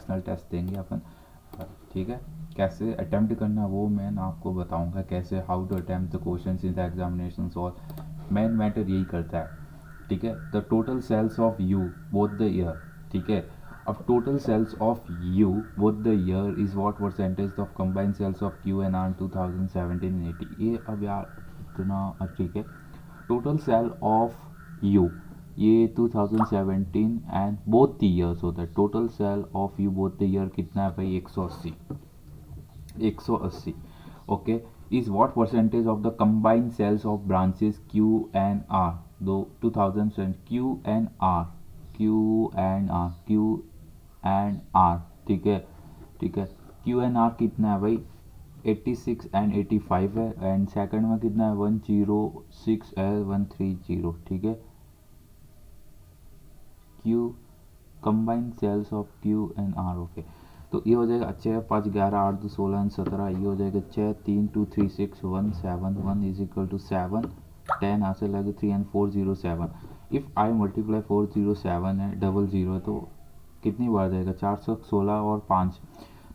Personal test देंगे अपन, ठीक है। कैसे अटेम्प्ट करना वो मैं आपको बताऊंगा, कैसे how to attempt the questions in the examination, और मेन मैटर यही करता है, ठीक है। The total sales of you both the year, ठीक है। अब total sales of you both the year is what percentage of combined sales of Q and R 2017-80, ये अब यार इतना, ठीक है। टोटल सेल ऑफ यू ये 2017 एंड बोथ द ईयर्स होता है। Total sale of you both the year कितना है भाई, 180, 180, okay. Is what percentage of the combined sales of branches Q and R, दो 2000 Q and R, Q and R, Q and R, ठीक है, ठीक है। क्यू एंड आर कितना है भाई, 86 एंड 85 है, एंड सेकंड में कितना है 106 है 130, ठीक है। Q combined sales of Q and R, okay. तो ये हो जाएगा 6 5 11 8 2 16 एंड 17, ये हो जाएगा 6 3 2 3 6 1 7 1 इज इक्वल टू 7 10 हासिल लगे 3 एंड 407। इफ़ आई मल्टीप्लाई 407 है 00 तो कितनी बार जाएगा, 416 और 5,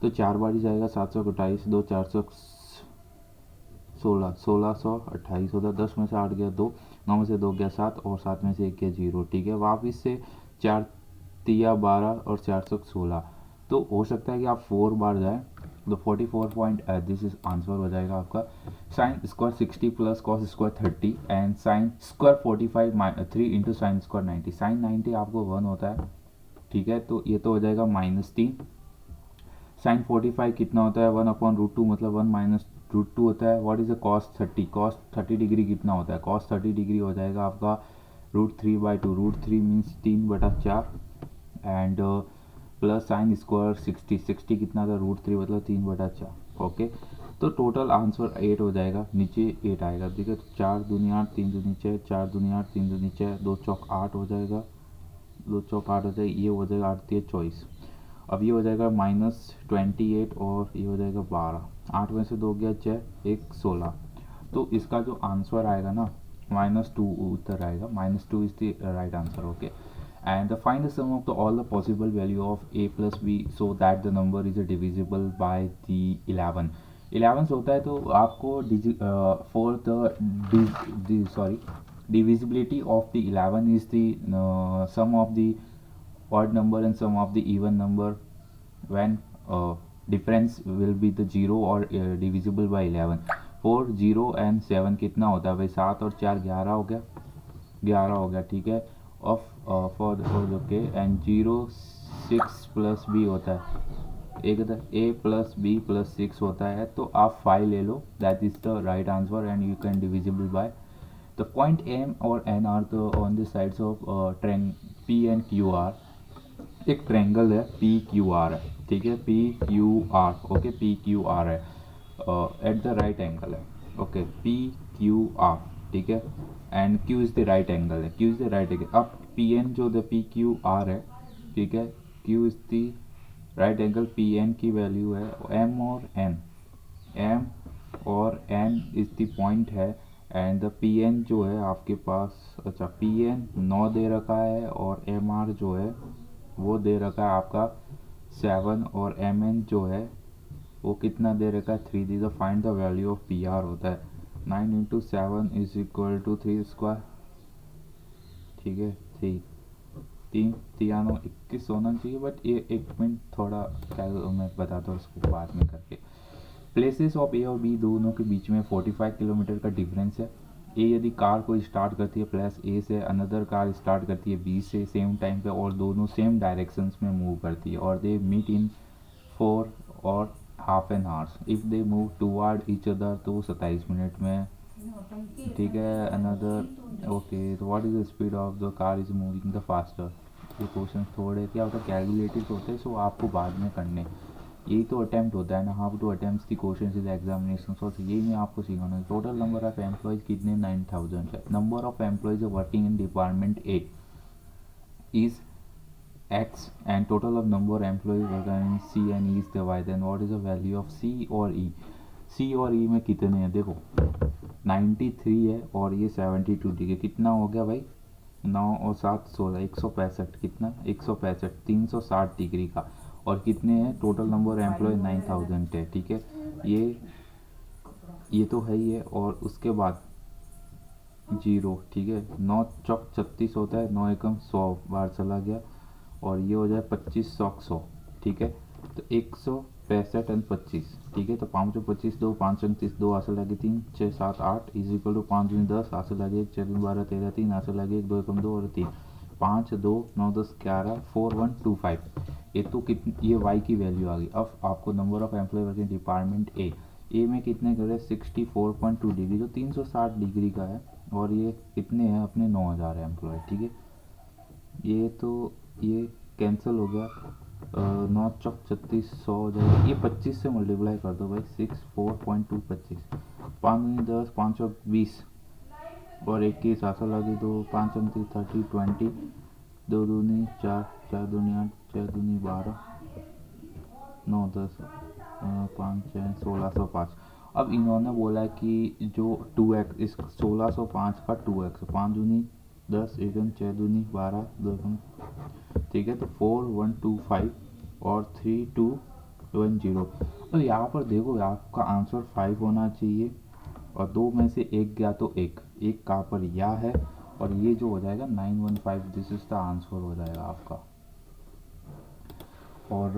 तो 4 बार ही जाएगा, 728 2 416, 1628 होता है। 10 में से 8 गया 2, 9 में से 2 गया 7, और 7 में से 1 गया 0, ठीक है। वापिस से 4 तिया 12 और 416, तो हो सकता है कि आप 4 बार जाए, तो 44 दिस इज आंसर हो जाएगा आपका। Sine square 60 plus cos square 30 and sine square 45 3 into sine square 90, sine 90 आपको 1 होता है, ठीक है। तो ये तो हो जाएगा -3। साइन 45 कितना होता है, 1/√2 मतलब 1 माइनस √2 होता है। What is the cos 30, cos 30 degree कितना होता है, कॉस 30 डिग्री हो जाएगा आपका √3/2, √3 means 3/4 and plus sign square 60, 60 कितना था √3 मतलब 3/4, ओके। तो टोटल आंसर 8 हो जाएगा, नीचे 8 आएगा, ठीक है। तो 4 दूनी 8 3 दूनी 6, 4 दूनी 8 3 दूनी 6, 2 चौक 8 हो जाएगा, 2 चौक 8 हो जाएगा, ये हो जाएगा 8 3 24। अब ये हो जाएगा -28 और ये हो जाएगा 12, 8 में से 2 गया 6 1 16, तो इसका जो आंसर आएगा ना -2 उत्तर आएगा, -2 is the right answer, okay. And find the sum of all the possible value of a plus b so that the number is divisible by the 11। 11 होता है तो आपको for the sorry divisibility of the 11 is the sum of the odd number and sum of the even number when difference will be the 0 or divisible by 11। 4 0 and 7 कितना होता है भाई, 7 और 4 11 हो गया, 11 हो गया, ठीक है। Of for okay and 0 6 plus B होता है, एक ए प्लस बी प्लस 6 होता है, तो आप 5 ले लो, that is the right answer and you can divisible by the point M और N are the on the sides of triangle P and Q R. एक ट्रेंगल है पी क्यू आर है, ठीक है, P Q R, okay, P Q R है, at the right angle है, okay, P Q R, ठीक है। And Q is the right angle है, Q is the right angle. अब पी एन जो द पी क्यू आर है, ठीक है, Q is the right angle, P N की वैल्यू है एम और एन, एम और एन इज द पॉइंट है, एंड द पी एन जो है आपके पास, अच्छा पी एन 9 दे रखा है और एम आर जो है वो दे रखा है आपका 7, और एम एन जो है वो कितना दे रखा है 3, the the find the value of P R होता है 9 into 7 is equal to 3 square, ठीक है, 3 3 21 होना चाहिए, बट ये 1 मिनट थोड़ा क्या मैं बताता हूँ उसको बाद में करके। प्लेसेस ऑफ ए और बी दोनों के बीच में 45 किलोमीटर का डिफरेंस है। ए यदि कार को स्टार्ट करती है प्लस ए से, अनदर कार स्टार्ट करती है बी से सेम टाइम पे, और दोनों सेम डायरेक्शंस में मूव करती है, और दे मीट इन 4 और half an hours, if they move toward each other तो 27 मिनट में, ठीक है। अनदर ओके, तो what is the speed of the car is moving the faster. ये क्वेश्चन थोड़े क्या होता है कैलकुलेटेड होते हैं, सो आपको बाद में करने, यही तो अटैम्प्ट होता है ना, how to attempt the question is examination, so यही मैं आपको सिखाना। टोटल नंबर ऑफ एम्प्लॉयज़ कितने 9000 है। Number of employees working in department A is X and total of number of employees working in C and E is the Y, then what is the value of C और E। C और E में कितने हैं देखो, 93 है और ये 72 degree, कितना हो गया भाई 9 और 7 16, 165, कितना 165 360 डिग्री का, और कितने हैं टोटल नंबर एम्प्लॉय 9000 है, ठीक है। ये तो है ही है। और उसके बाद जीरो, ठीक है। 9 चौक 36 होता है, 9 एकम 100 बार चला गया और ये हो जाए 25 सौ 100, ठीक है। तो 165 एंड 25, ठीक है। तो 525 दो 5 दो आसे लगे 3 6 7 8 इज इक्वल टू 5 दूनी 10 आसे लगे 1 4 दूनी 12 13 3 आसे लगे 1 2 एकम 2 और 3 5 2 9 10 11 4125। ये तो कितनी, ये वाई की वैल्यू आ गई। अब आपको number of employ working department A में कितने करे 64.2 डिग्री, जो 360 डिग्री का है। और ये कितने हैं अपने 9000 एम्प्लॉय, ठीक है। ये तो ये कैंसिल हो गया, 9 चौक 36 100 हो जाएगा। ये 25 से मल्टीप्लाई कर दो भाई, 64.2 25 5 दूनी 10 5 चौक 20 और 21 आशा लगी दो 5 अंक 30 20 2 दूनी 4 4 दूनी 8 4 दूनी 12 9 10 5 6 1605। अब इन्होंने बोला कि जो 2x इस 1605 का 2x 5 दूनी 10 एकम 6 दूनी 12 2 एकम, ठीक है। तो 4125 और 3210। और यहाँ पर देखो आपका आंसर 5 होना चाहिए और दो में से एक गया तो एक कहाँ पर या है और ये जो हो जाएगा 915, दिस इज द आंसर हो जाएगा आपका। और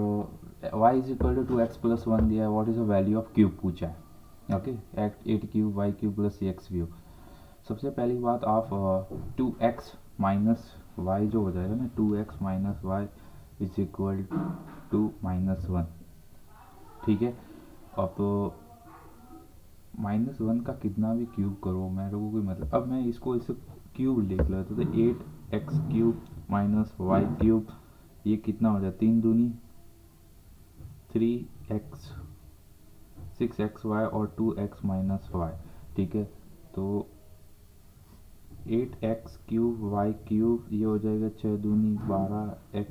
y is equal to 2x plus 1 दिया है, what is the value of cube पूछा है, okay. 8 cube y cube plus x cube. सबसे पहली बात आप 2x माइनस वाई जो हो जाएगा ना 2x minus Y is equal to -1, ठीक है। अब -1 का कितना भी क्यूब करो मेरे को कोई मतलब, अब मैं इसको इसे क्यूब लिख लेता तो 8x cube minus Y cube, ये कितना हो जाए 3 दूनी 3x 6xy और 2x माइनस वाई, ठीक है। तो 8x क्यूब वाई क्यूब ये हो जाएगा 6 दूनी 12x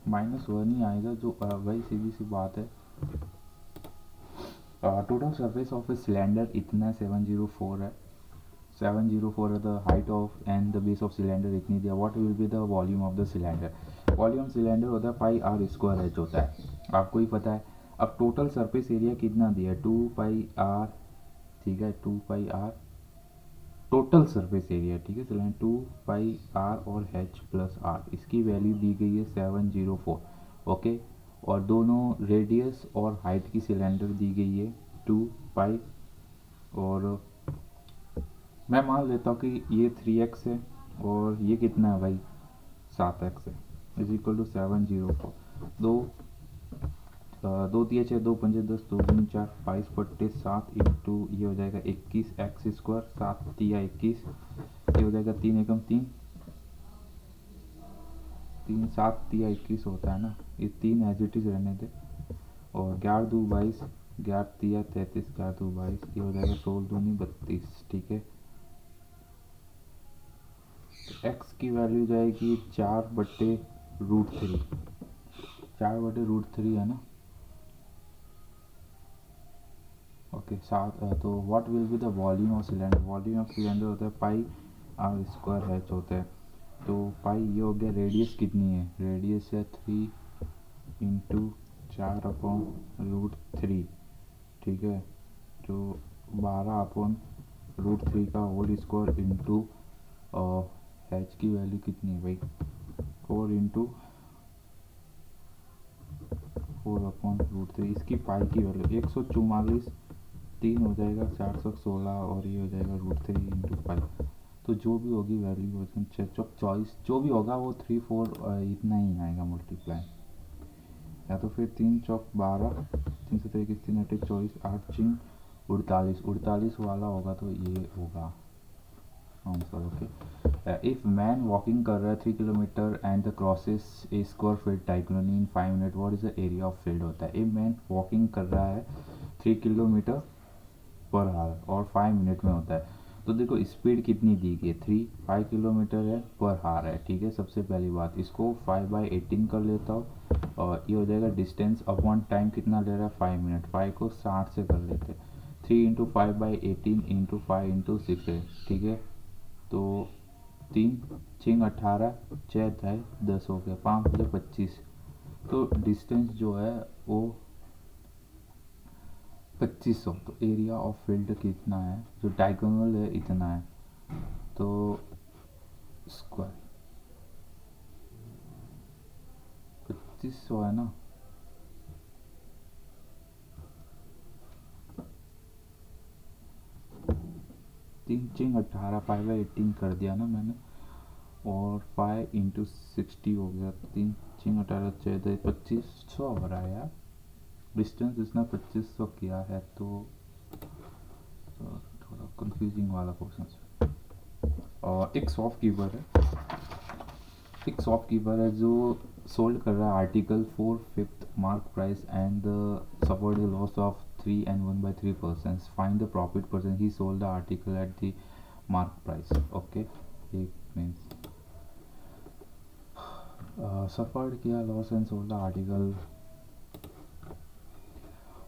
-1 ही आएगा, जो वही सीधी सी बात है। Total surface of a cylinder इतना 704 है, 704 है the height of and the base of cylinder इतनी दिया। What will be the volume of the cylinder, volume cylinder होता है पाई आर स्क्वायर एच होता है, आपको ही पता है। अब टोटल सरफेस एरिया कितना दिया है 2 पाई आर, ठीक है। 2 पाई आर टोटल सरफेस एरिया, ठीक है। सिलेंडर 2 पाई आर और एच प्लस आर, इसकी वैल्यू दी गई है 704, ओके। और दोनों रेडियस और हाइट की सिलेंडर दी गई है 2 पाई, और मैं मान लेता हूँ कि ये 3x है और ये कितना है भाई 7x है, इज इक्वल टू 704। दो दो दिया 6 2 पंजे 10 2 3 4 22 बट्टे 7 इंटू ये हो जाएगा 21x स्क्वायर 7 तिया 21, ये हो जाएगा 3 एकम 3 3 7 तिया 21 होता है ना, ये 3 एज इट इज रहने दे। और 11 2 22 11 तिया 33 11 2 22, ये हो जाएगा 16 दूनी 32, ठीक है। तो x की वैल्यू जाएगी 4/√3, 4/√3 है ना, ओके। सात तो what will be the volume of cylinder, volume of cylinder होता है पाई आर स्क्वायर एच होता है। तो पाई ये हो गया, रेडियस कितनी है, रेडियस है 3 इंटू 4/√3, ठीक है। तो 12/√3 का होल स्क्वायर इंटू एच की वैल्यू कितनी है भाई 4 इंटू 4/√3, इसकी पाई की वैल्यू 144 3 हो जाएगा 416 और ये हो जाएगा √3 इंटू 5। तो जो भी होगी वैल्यू 6 चौक 24, जो भी होगा वो 3 4 इतना ही आएगा मल्टीप्लाई, या तो फिर 3 चौक 12 3 से 21 3 8 24 8 चिंग 48 वाला होगा तो ये होगा answer, okay. If man walking कर रहा है 3 kilometre and the crosses A square feet type colony in 5 minute, what is the area of field होता है। ए मैन वॉकिंग कर रहा है 3 किलोमीटर पर आवर और 5 मिनट में होता है। तो देखो स्पीड कितनी दी गई है 5 किलोमीटर है पर आवर है, ठीक है। सबसे पहली बात इसको 5/18 कर लेता हूँ और ये हो जाएगा डिस्टेंस अपॉन टाइम कितना ले रहा है 5 मिनट, 5 को 60 से कर लेते हैं 3 इंटू 5/18 इंटू 5 इंटू 6 है, ठीक है। तो तीन चिंग 18, 6 10 10 हो गया, 5 बजे 25। तो डिस्टेंस जो है वो 2500। तो एरिया ऑफ फील्ड कितना है, जो डायगोनल है इतना है, तो स्क्वायर 2500 है ना। तीन चिंग 18, 5/18 कर दिया ना मैंने, और 5 × 60 हो गया। तीन चिंग 18 14 2500 हो रहा है यार। डिस्टेंस इसने 2500 किया है, तो थोड़ा कंफ्यूजिंग वाला क्वेश्चन। और एक शॉपकीपर है, एक शॉपकीपर है जो सोल्ड कर रहा है article 4/5 mark price and suffered the loss of 3 and 1/3%। Find the profit percent he sold the article eight the mark price. Okay, एक मीन्स suffered किया loss and sold the article.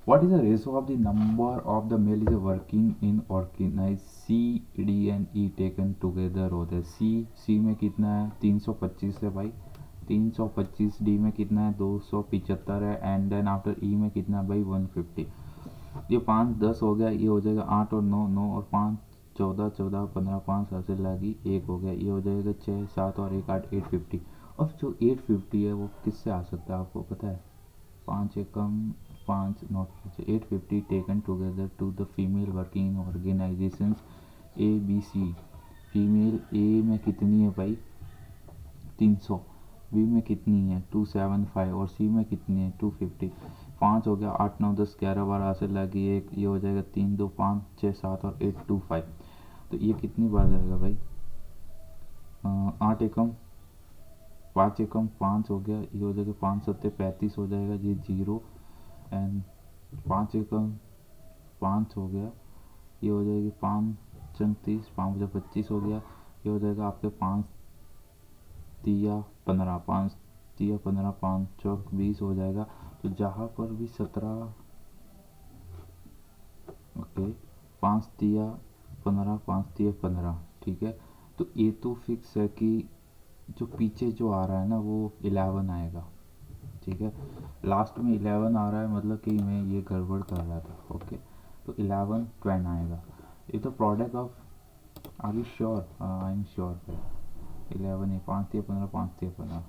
What is the ratio of the number of the male is working in organized C, D and E taken together होता है। C में कितना है 325 है भाई, 325। D में कितना है 275 है, एंड देन आफ्टर E में कितना है भाई 150। ये 5 10 हो गया, ये हो जाएगा 8 और 9 9 और 5 14 14 15 5 7 से लगी 1 हो गया, ये हो जाएगा 6 7 और 1 8 850। अब जो 850 है वो किससे आ सकता है आपको पता है? 5 एकम 5 not 850 taken together to the female working organisations A B C. Female A में कितनी है भाई 300, बी में कितनी है 275 और सी में कितनी है 250। 5 हो गया, 8 9 10 11 12 से लगी 1, ये हो जाएगा 3 2 5 6 7 और 8 2 5। तो ये कितनी बार जाएगा भाई 8 एकम 5 एकम 5 हो गया, ये हो जाएगा 5 7 35 हो जाएगा, ये 0 एंड 5 एकम 5 हो गया, ये हो जाएगी 5 30 5 25 हो गया, ये हो जाएगा आपके 5 तिया 15 5 तिया 15 5 चौक 20 हो जाएगा। तो जहाँ पर भी 17 ओके 5 तिया 15 5 तिया 15 ठीक है। तो ये तो फिक्स है कि जो पीछे जो आ रहा है ना वो 11 आएगा, ठीक है। लास्ट में 11 आ रहा है मतलब कि मैं ये गड़बड़ कर रहा था, ओके। तो 11 12 आएगा। ये तो product of, are you sure? I am sure. 11 है 5 15 5 15।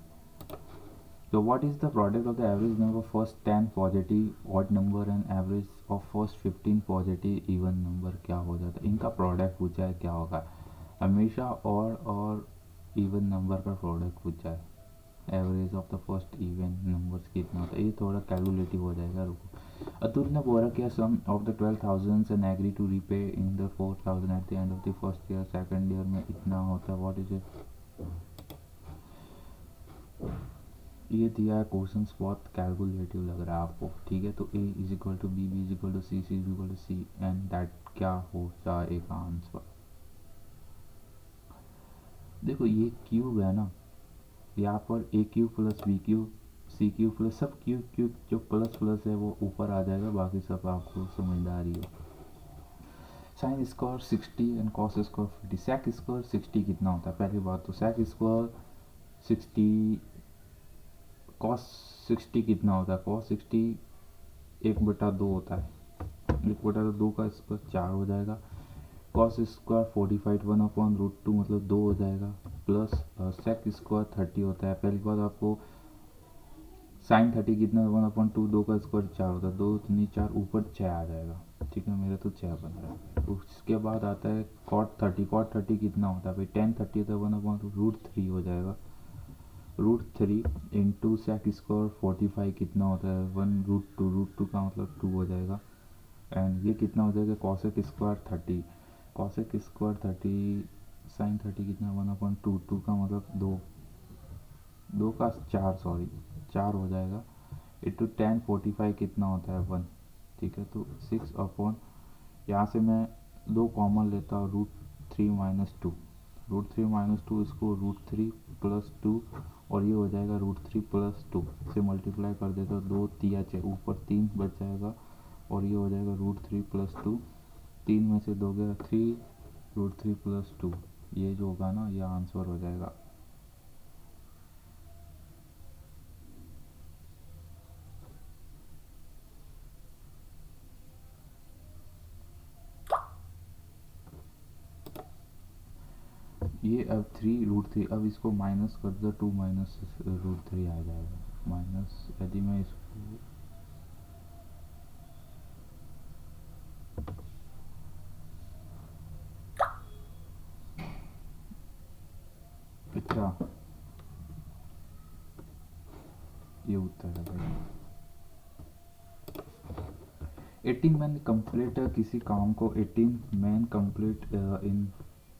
So what is the product of the average number of first 10 positive odd number and average of first 15 positive even number? क्या हो जाता है इनका प्रोडक्ट पूछा है, क्या होगा? हमेशा ऑड और इवन नंबर का प्रोडक्ट पूछा है। Average of the first even numbers कितना होता है, ये थोड़ा कैलकुलेटिव हो जाएगा, रुको। अतुल ने बोला कि sum of the 12,000 and agree to repay in the 4,000 at the end of the first year. Second year में इतना होता है, व्हाट इज इट? ये दिया है क्वेश्चन, बहुत कैलकुलेटिव लग रहा है आपको, ठीक है। तो A is equal to B, B is equal to C, C is equal to C and that क्या हो जाएगा आंसर? देखो ये क्यूब है ना, यहाँ पर ए cube plus B cube C cube plus सब क्यूब क्यूब जो प्लस प्लस है वो ऊपर आ जाएगा, बाकी सब आपको समझदारी हो। Sine square 60 and cos square 50। Sec square 60 कितना होता है? पहली बात तो सेक स्क्वायर 60, कॉस 60 कितना होता है? कॉस 60 1/2 होता है, 1/2 का स्क्वायर 4 हो जाएगा। कॉस स्क्वायर 45 1/√2 मतलब 2 हो जाएगा, प्लस सेक स्क्वायर 30 होता है। पहली बात आपको साइन 30 कितना है 1/2, 2 का स्क्वायर 4 होता है, 2 3 4 ऊपर 6 आ जाएगा, ठीक है। मेरा तो 6 बन रहा है। उसके बाद आता है कॉट 30, कॉट 30 कितना होता है भाई? tan 30 होता है 1/√3 हो जाएगा, √3 इंटू सेक स्क्वायर 45 कितना होता है 1/√2, √2 का मतलब 2 हो जाएगा। एंड ये कितना हो जाएगा cosec square 30, cosec square 30 sine 30 कितना 1/2, 2 का मतलब 2, 2 का 4 सॉरी 4 हो जाएगा, इंटू tan 45 कितना होता है 1, ठीक है। तो 6/, यहाँ से मैं 2 कॉमन लेता हूँ, √3 - 2, √3 - 2 इसको √3 + 2 और ये हो जाएगा √3 + 2 से मल्टीप्लाई कर देता हूँ, 2 तिया 6 ऊपर 3 बच जाएगा और ये हो जाएगा √3 + 2, 3 में से 2 गया 3, √3 + 2 ये जो होगा ना ये आंसर हो जाएगा। ये अब 3√3, अब इसको माइनस कर दो, 2 माइनस √3 आ जाएगा। माइनस यदि मैं इसको अच्छा, ये उत्तर है भाई। 18 मैन कंप्लीट किसी काम को 18 मैन कंप्लीट इन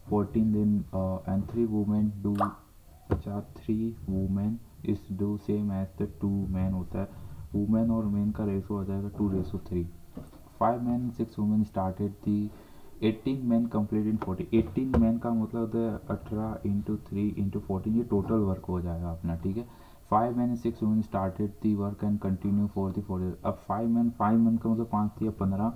14 दिन एंड 3 वुमेन डू। अच्छा, 3 women is do same as the 2 man होता है। वुमेन और मैन का रेशो हो जाएगा 2:3। 5 man 6 women started the 18 man complete in 40। 18 man का मतलब होता है 18 × 3 × 14, ये टोटल वर्क हो जाएगा अपना, ठीक है। 5 man 6 women started the work and continue for the 4 days. अब 5 मैन का मतलब 5 दिया 15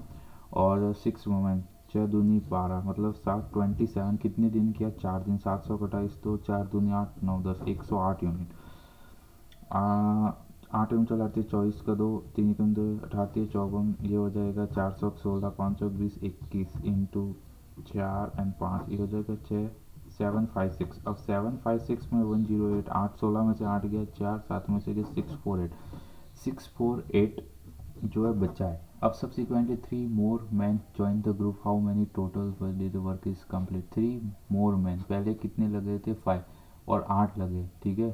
और 6 वुमेन 6 दूनी 12 मतलब 7 27 कितने दिन किया, 4 दिन। 728 तो 4 दूनी 8 9 10 108 यूनिट। 8 एम चलाते 24 का 2 3 कम 2 अठाती 54, ये हो जाएगा 416 520 21 इंटू 4 एंड 5, ये हो जाएगा 6 756। अब 756 में 108, 8 16 में से 8 गया 4, 7 में से गया 648 जो है बचा है। अब subsequently 3 more man join the group, how many total the work is complete. 3 more man, पहले कितने लगे थे 5 और 8 लगे, ठीक है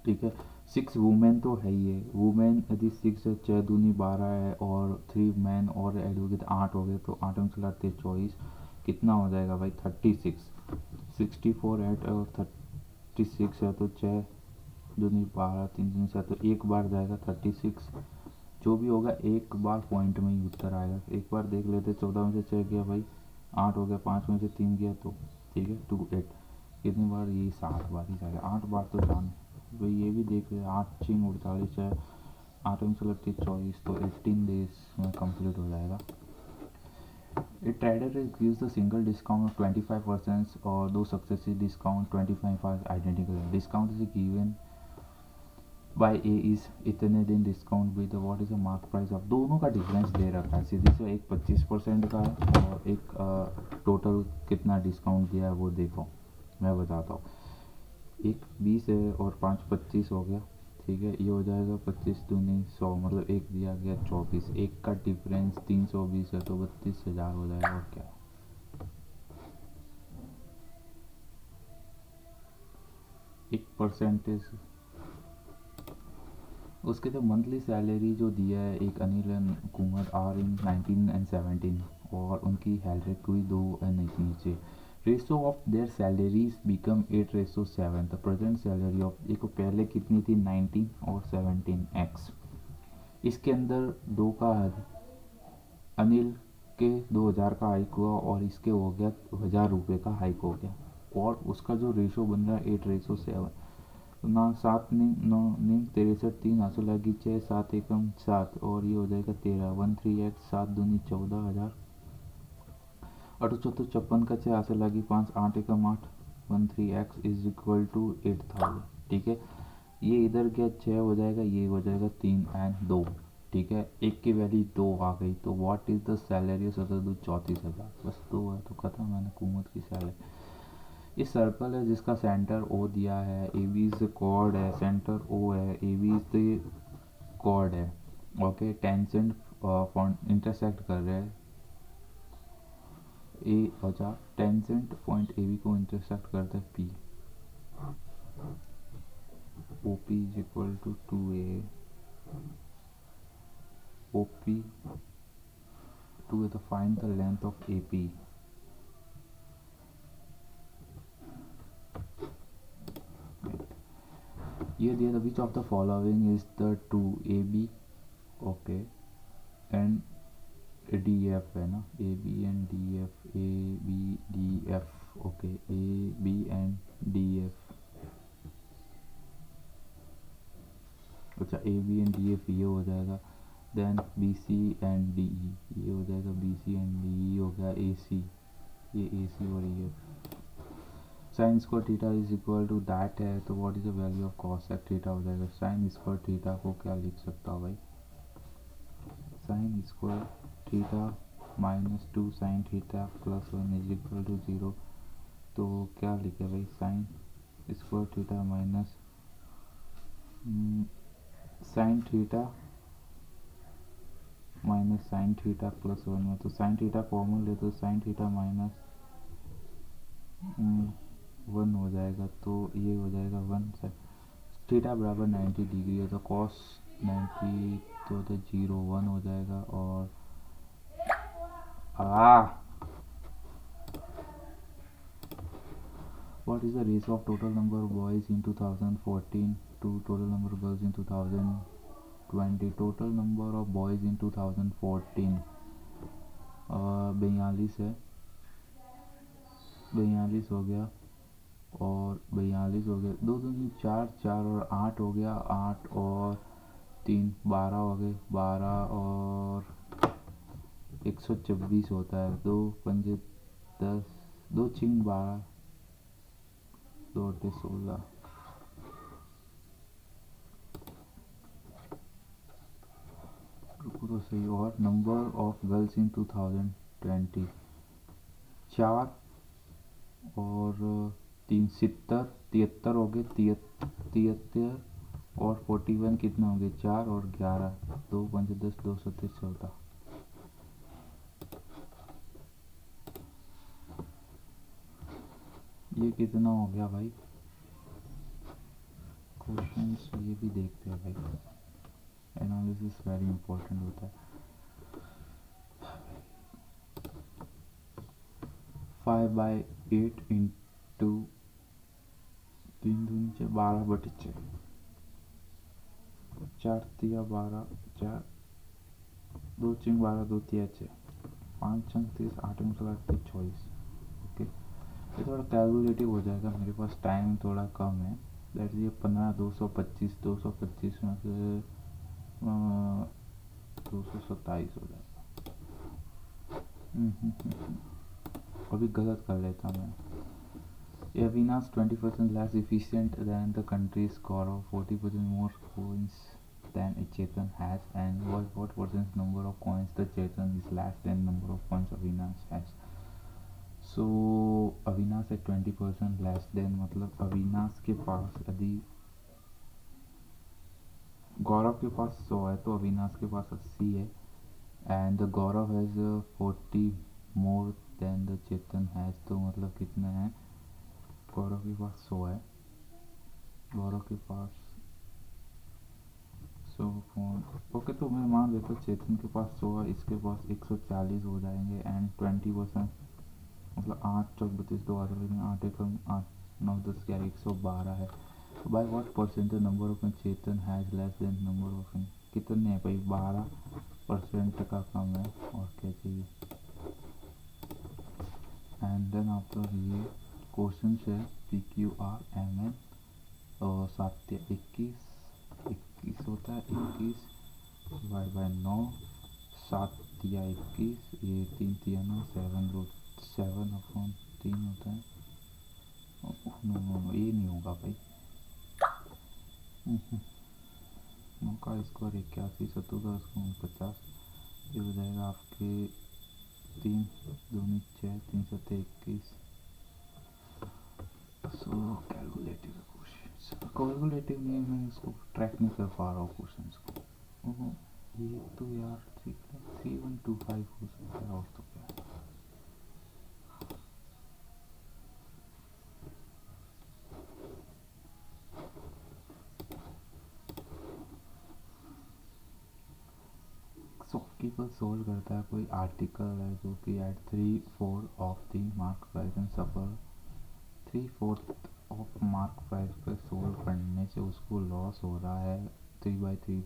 ठीक है। 6 वुमेन तो है ही है, वुमेन यदि 6 है 6 दूनी 12 है और 3 मैन और एडवोकेट 8 हो गए तो 8 में चलाते 24 कितना हो जाएगा भाई 36। 64 8 और 36 है तो 6 दूनी 12 3 दूनी 7 तो एक बार जाएगा 36। जो भी होगा एक बार पॉइंट में ही उत्तर आएगा। एक बार देख लेते, 14 में से 6 गया भाई 8 हो गया, 5 में से 3 गया तो ठीक है 2 8 कितनी बार, ये 7 बार ही जाएगा। 8 बार तो जान भाई, ये भी देख रहे 8 6 48 है, 8 में से लगती 24 तो 18 डेज में कंप्लीट हो जाएगा। A trader gives a single discount of 25% और दो successive discount 25 are identical. Discount is given by A is इतने दिन डिस्काउंट भी, तो what is the mark price of, दोनों का डिफरेंस दे रखा है सीधे से। एक 25% का है और एक टोटल कितना डिस्काउंट दिया है वो देखो, मैं बताता हूँ। एक 20 है और 5 25 हो गया, ठीक है। ये हो जाएगा 25 दूनी 100 मतलब एक दिया गया 24, एक का डिफरेंस 320 है तो 32,000 हो जाएगा। और क्या एक परसेंटेज उसके तो मंथली सैलरी जो दिया है एक Anil and Kumar are in 19 and 17 और उनकी सैलरी हुई 2 एंड नीचे। Ratio of their salaries become 8:7। The present salary of, देखो पहले कितनी थी 19 और 17 एक्स, इसके अंदर दो का अनिल के 2,000 का हाइक हुआ और इसके हो गया 1,000 रुपये का हाइक हो गया और उसका जो रेशो बन रहा है 8:7। तो ना 7 9 63 3 हासिल लगी 6 7 एकम 7 और ये हो जाएगा 13 13x 7 दूनी 14,000 और 54 का 6 हासिल लगी 5 8 एकम 8 13x इज इक्वल टू 8,000, ठीक है। ये इधर गया 6 हो जाएगा, ये हो जाएगा 3 एंड 2, ठीक है। एक की वैल्यू 2 आ गई तो व्हाट इज द सैलरी 34,000, बस 2 है तो खत्म मैंने हुकूमत की सैलरी। ये सर्कल है जिसका सेंटर ओ दिया है, ए बी इज कॉर्ड है, सेंटर ओ है, A B is the chord है, ओके। टेंजेंट इंटरसेक्ट कर रहे हैं ए, अच्छा टेंजेंट पॉइंट ए बी को इंटरसेक्ट करता है P, O P is equal to 2a, O P 2 है तो find the length of A P. ये दिया which of the following is the to A B, okay and D F है ना, ए B and D F, A B D F, okay A B and D F. अच्छा A B and D F ये हो जाएगा then B C and D E, ये हो जाएगा B C and D E, हो गया ए सी, ये ए सी हो रही है। Sine square theta is equal to that है, तो what is the value of cosec theta हो जाएगा। साइन स्क्वायर थीटा को क्या लिख सकता हूँ भाई, sine square theta minus 2 sine theta plus 1 is equal to 0। तो क्या लिखे भाई, sine square theta minus sine theta minus sine theta plus 1 में, तो साइन थीटा कॉमन ले तो साइन थीटा माइनस 1 हो जाएगा, तो ये हो जाएगा 1। थीटा बराबर 90 डिग्री है, तो कॉस 90 तो 0 1 हो जाएगा। और what is the ratio of total number of boys in 2014 to total number of girls in 2020? total number of boys in 2014 42 है, 42 हो गया और 42 हो गया, 2 2 4 4 और 8 हो गया, 8 और 3 12 हो गए, 12 और 126 होता है, 2 पंजे 10, 2 6 12, 2 8 16, रुको तो सही। और नंबर ऑफ गर्ल्स इन 2020 4 और 3 70 73 हो गए, 73 और 41 कितना हो गए, 4 और 11, 2 5 10, 2 7 14। ये कितना हो गया भाई, क्वेश्चंस ये भी देखते हैं भाई, एनालिसिस वेरी इंपॉर्टेंट होता है। 5/8 इंटू 3 दूनी 12/6, 4 तिया 12, 4 2 चिंग 12, 2 तिया 6, 5 चंग 30, 8 24, 24। ओके, ये थोड़ा कैलकुलेटिव हो जाएगा, मेरे पास टाइम थोड़ा कम है। दैट ये 15 225 225 में से 227 हो जाएगा। अभी गलत कर लेता मैं। Avina's 20% less efficient than the country's Gaurav, 40% more coins than Chetan has, and what percent number of coins the Chetan is less than number of coins Avina's has. So Avina's है 20% less than, मतलब Avina's के पास यदि गौरव के पास 100 है तो अविनाश के पास 80 है, and the Gaurav has 40 more than the Chetan has, तो मतलब कितना है, गौरव के पास 100 है, गौरव के पास 100 फोन। ओके, तो मैं मान लेता हूँ चेतन के पास 100 है, इसके पास 140 हो जाएंगे, एंड 20% मतलब 8 चौक 32 2 8 एक 8 9 10 11 112 है। By what percentage number of Chetan has less than number of, कितने है भाई, 12% का कम है, और क्या चाहिए। एंड देन आफ्टर ये क्वेश्चन है PQRMN और 7 21 21 होता है, 21 डिवाइड बाय 9, 7 तिया 21, ये 3 तिया 9, 7/3 होता है। नो ये नहीं होगा भाई, 9 का स्क्वायर 81, 7 का स्क्वायर 50, ये हो जाएगा आपके 3 दूनी 6, 3 7 21। सो कैलकुलेटिव क्वेश्चन, कैलकुलेटिव नहीं, मैं इसको ट्रैक नहीं कर पा रहा हूँ क्वेश्चन को। ये तो यार 3125 हो सकता है, और तो क्या है। शॉपकीपर सोल्व करता है, कोई आर्टिकल है जो कि at 3/4 of the mark price and suffer 3/4 of mark price पे सोल्व करने से उसको लॉस हो रहा है 3/3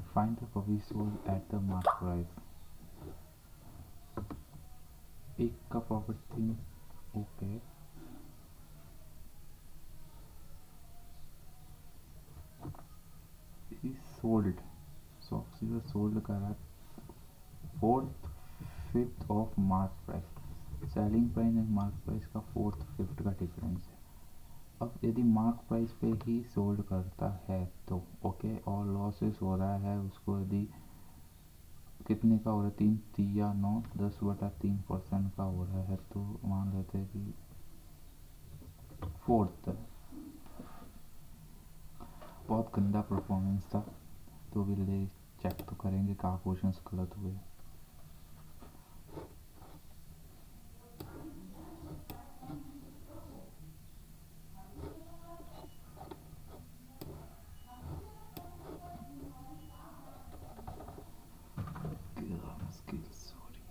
find the profit solve at the mark price. एक का profit 3, okay, sold stock sold करा 4/5 of mark price. Selling price and mark price का 4/5 का डिफरेंस है। अब यदि मार्क प्राइस पे ही सोल्ड करता है तो ओके, और लॉसेस हो रहा है उसको, यदि कितने का हो रहा है, 3 3 या 9 10/3% का हो रहा है, तो मान लेते हैं कि फोर्थ। बहुत गंदा परफॉर्मेंस था, तो भी ले चेक तो करेंगे कहाँ क्वेश्चंस गलत हुए। क्या मुश्किल सॉरी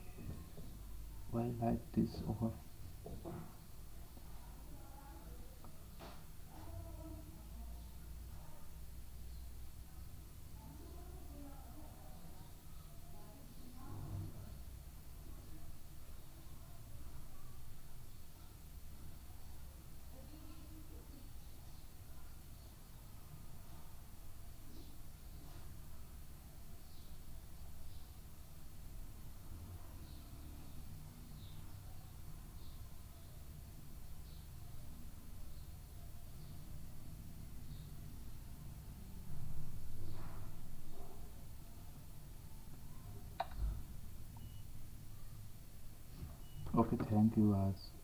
व्हाई लाइक दिस और ओके, थैंक यू आज।